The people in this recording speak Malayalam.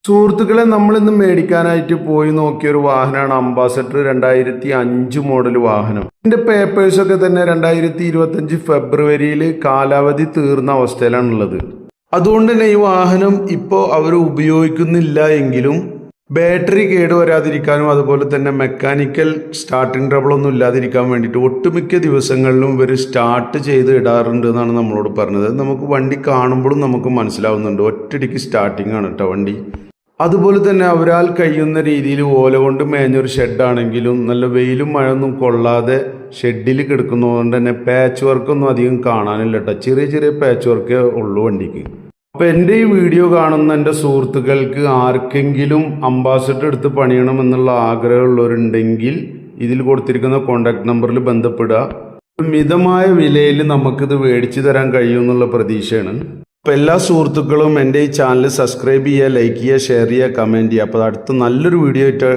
സുഹൃത്തുക്കളെ, നമ്മളിന്ന് മേടിക്കാനായിട്ട് പോയി നോക്കിയ ഒരു വാഹനമാണ് അംബാസഡർ 2005 മോഡൽ വാഹനം. ഇതിന്റെ പേപ്പേഴ്സൊക്കെ തന്നെ 2025 ഫെബ്രുവരിയിൽ കാലാവധി തീർന്ന അവസ്ഥയിലാണുള്ളത്. അതുകൊണ്ട് തന്നെ ഈ വാഹനം ഇപ്പോൾ അവർ ഉപയോഗിക്കുന്നില്ല എങ്കിലും ബാറ്ററി കേടുവരാതിരിക്കാനും അതുപോലെ തന്നെ മെക്കാനിക്കൽ സ്റ്റാർട്ടിംഗ് ട്രബിൾ ഒന്നും ഇല്ലാതിരിക്കാൻ വേണ്ടിയിട്ട് ഒട്ടുമിക്ക ദിവസങ്ങളിലും ഇവർ സ്റ്റാർട്ട് ചെയ്ത് ഇടാറുണ്ട് എന്നാണ് നമ്മളോട് പറഞ്ഞത്. നമുക്ക് വണ്ടി കാണുമ്പോഴും നമുക്ക് മനസ്സിലാവുന്നുണ്ട്, ഒറ്റയടിക്ക് സ്റ്റാർട്ടിംഗ് ആണ് കേട്ടോ വണ്ടി. അതുപോലെ തന്നെ അവരാൽ കഴിയുന്ന രീതിയിൽ ഓല കൊണ്ട് മേഞ്ഞൊരു ഷെഡാണെങ്കിലും നല്ല വെയിലും മഴയൊന്നും കൊള്ളാതെ ഷെഡിൽ കിടക്കുന്നതുകൊണ്ട് തന്നെ പാച്ച് വർക്കൊന്നും അധികം കാണാനില്ല കേട്ടോ. ചെറിയ ചെറിയ പാച്ച് വർക്കേ ഉള്ളൂ വണ്ടിക്ക്. അപ്പോൾ എൻ്റെ ഈ വീഡിയോ കാണുന്ന എൻ്റെ സുഹൃത്തുക്കൾക്ക് ആർക്കെങ്കിലും അംബാസഡർ എടുത്ത് പണിയണമെന്നുള്ള ആഗ്രഹമുള്ളവരുണ്ടെങ്കിൽ ഇതിൽ കൊടുത്തിരിക്കുന്ന കോൺടാക്ട് നമ്പറിൽ ബന്ധപ്പെടുക. മിതമായ വിലയിൽ നമുക്കിത് മേടിച്ചു തരാൻ കഴിയുമെന്നുള്ള പ്രതീക്ഷയാണ്. അപ്പോൾ എല്ലാ സുഹൃത്തുക്കളും എൻ്റെ ഈ ചാനൽ സബ്സ്ക്രൈബ് ചെയ്യുക, ലൈക്ക് ചെയ്യുക, ഷെയർ ചെയ്യുക, കമൻറ്റ് ചെയ്യുക. അപ്പോൾ അടുത്ത നല്ലൊരു വീഡിയോ ആയിട്ട്